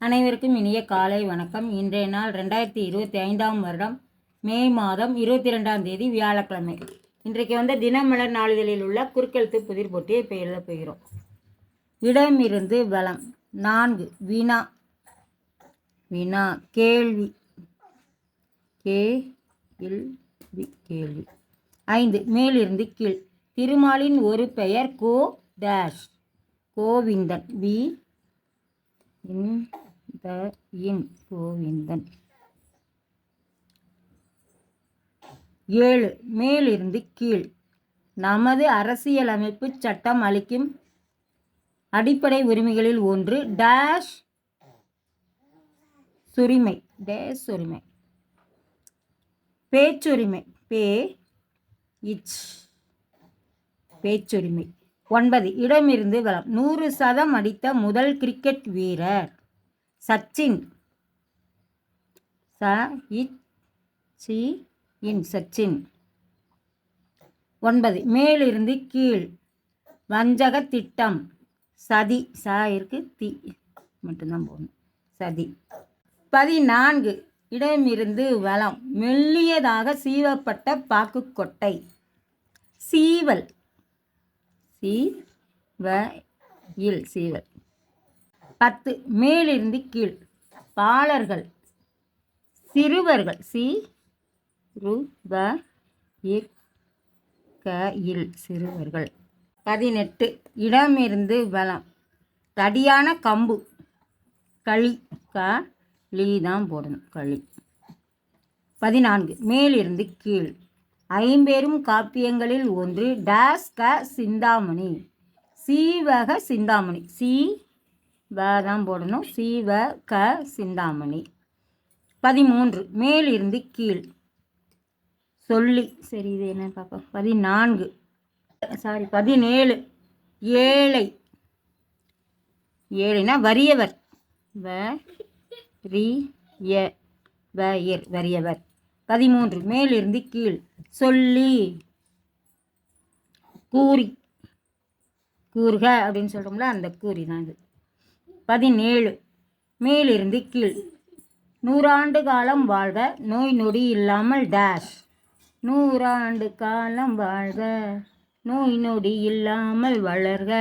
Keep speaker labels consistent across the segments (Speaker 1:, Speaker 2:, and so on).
Speaker 1: அனைவருக்கும் இனிய காலை வணக்கம். இன்றைய நாள் 2025ஆம் வருடம் மே மாதம் 22ஆம் தேதி வியாழக்கிழமை. இன்றைக்கு தினமலர் நாளிதழில் உள்ள குறுக்கெழுத்து புதிர் போட்டியை இப்போ எழுத போகிறோம். இடமிருந்து வளம். 4 வினா. வினா கேள்வி. கேள்வி. 5 மேலிருந்து கீழ். திருமாலின் ஒரு பெயர் கோ டேஷ். கோவிந்தன். கோவிந்தன். 7 மேலிருந்து கீழ். நமது அரசியலமைப்பு சட்டம் அளிக்கும் அடிப்படை உரிமைகளில் ஒன்று டேஷ் உரிமை. டேஷ் உரிமை. பேச்சுரிமை. பேச்சுரிமை. 9 இடமிருந்து வளம். 100 சதம் அடித்த முதல் கிரிக்கெட் வீரர் சச்சின். சச்சின். 9 மேலிருந்து கீழ். வஞ்சக திட்டம். சதி. இருக்கு, தி மட்டும்தான் போடணும். சதி. 14 இடமிருந்து வளம். மெல்லியதாக சீவப்பட்ட பாக்குக்கொட்டை. சீவல். சீவல். 10 மேலிருந்து கீழ். பாலர்கள். சிறுவர்கள். சிறுவர்கள். 18 இடமிருந்து வளம். தடியான கம்பு. களி. களி தான் போடணும். களி. 14 மேலிருந்து கீழ். ஐம்பெரும் காப்பியங்களில் ஒன்று டேஸ் சிந்தாமணி. சீவக சிந்தாமணி. தான் போடணும். சிந்தாமணி. 13 மேலிருந்து கீழ். சொல்லி. சரி, இது என்ன பார்ப்போம். 17 ஏழை. ஏழைனா வறியவர். வறியவர். 13 மேலிருந்து கீழ். சொல்லி. கூறி. கூறுக அப்படின்னு சொல்கிறோம்ல, அந்த கூறி தான் இது. 17 மேலிருந்து கீழ். 100 ஆண்டு காலம் வாழ்க, நோய் நொடி இல்லாமல் டேஷ். 100 ஆண்டு காலம் வாழ்க, நோய் நொடி இல்லாமல் வளர்க.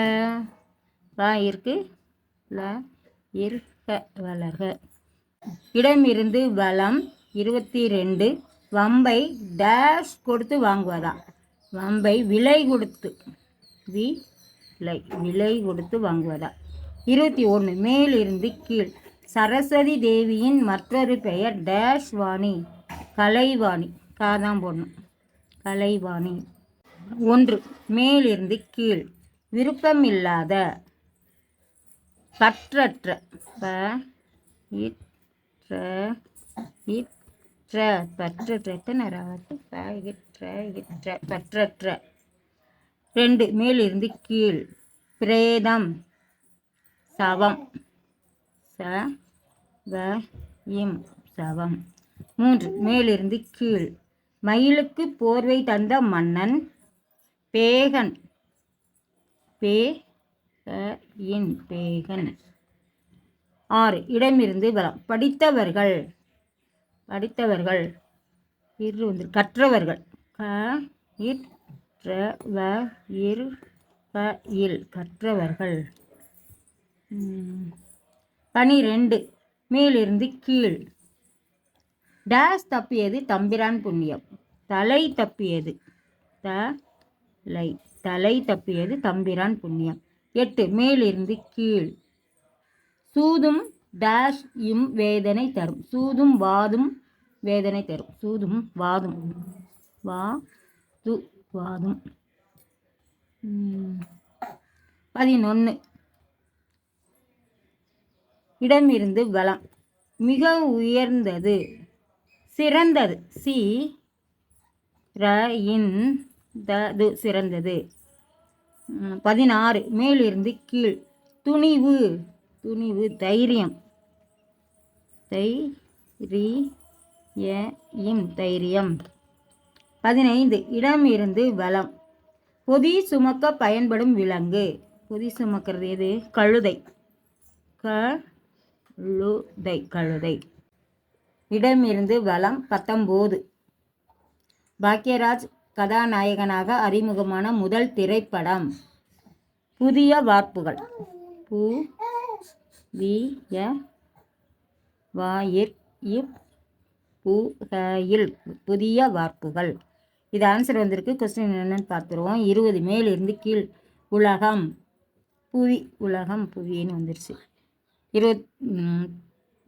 Speaker 1: இருக்கு வளர்க. இடமிருந்து வளம். 22 வம்பை டேஷ் கொடுத்து வாங்குவதா. வம்பை விலை கொடுத்து. விலை கொடுத்து வாங்குவதா. 21 மேலிருந்து கீழ். சரஸ்வதி தேவியின் மற்றொரு பெயர் டேஷ் வாணி. கலைவாணி. காதான் போடணும். கலைவாணி. 1 மேலிருந்து கீழ். விருப்பமில்லாத. பற்றற்ற. பற்றற்ற. 2 மேலிருந்து கீழ். பிரேதம். சவம். சவம். 3 மேலிருந்து கீழ். மயிலுக்கு போர்வை தந்த மன்னன் பேகன். பேகன். 6 இடமிருந்து வளம். படித்தவர்கள். கற்றவர்கள். கற்றவர்கள். 12 மேலிருந்து கீழ். டேஸ் தப்பியது தம்பிரான் புண்ணியம். தலை தப்பியது. தலை தப்பியது தம்பிரான் புண்ணியம். 8 மேலிருந்து கீழ். சூதும் டேஷ் வேதனை தரும். சூதும் வாதும் வேதனை தரும். சூதும் வாதும். வாதும். 11 இடமிருந்து வளம். மிக உயர்ந்தது. சிறந்தது. சிறந்தது. 16 மேலிருந்து கீழ். துணிவு. தைரியம். தைரியம். 15 இடமிருந்து வளம். பொதி சுமக்க பயன்படும் விலங்கு. பொதி சுமக்கிறது எது? கழுதை. கழுதை. இடமிருந்து வலம் 19. பாக்யராஜ் கதாநாயகனாக அறிமுகமான முதல் திரைப்படம். புதிய வார்ப்புகள். புதிய வார்ப்புகள். இது ஆன்சர் வந்திருக்கு. கொஸ்டின் என்னன்னு பார்த்துருவோம். 20 மேலிருந்து கீழ். உலகம் புவின்னு வந்துருச்சு.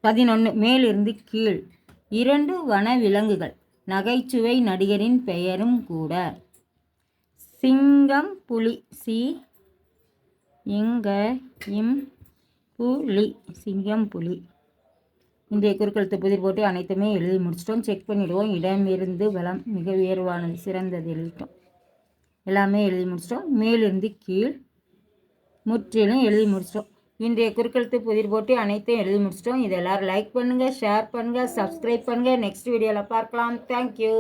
Speaker 1: 11 மேலிருந்து கீழ். 2 வனவிலங்குகள். நகைச்சுவை நடிகரின் பெயரும் கூட. சிங்கம் புலி. சிங்கம் புலி. இன்றைய குறுக்கெழுத்து புதிர் போட்டு அனைத்துமே எழுதி முடிச்சிட்டோம். செக் பண்ணிவிடுவோம். இடமிருந்து வலம் மிக உயர்வானது சிறந்தது எழுதிட்டோம். எல்லாமே எழுதி முடிச்சிட்டோம். மேலிருந்து கீழ் முற்றிலும் எழுதி முடிச்சிட்டோம். இன்றைய குறுக்கெழுத்து புதிர் போட்டு அனைத்தையும் எழுதி முடிச்சிட்டோம். இதை எல்லோரும் லைக் பண்ணுங்கள், ஷேர் பண்ணுங்கள், சப்ஸ்கிரைப் பண்ணுங்கள். நெக்ஸ்ட் வீடியோவில் பார்க்கலாம். தேங்க்யூ.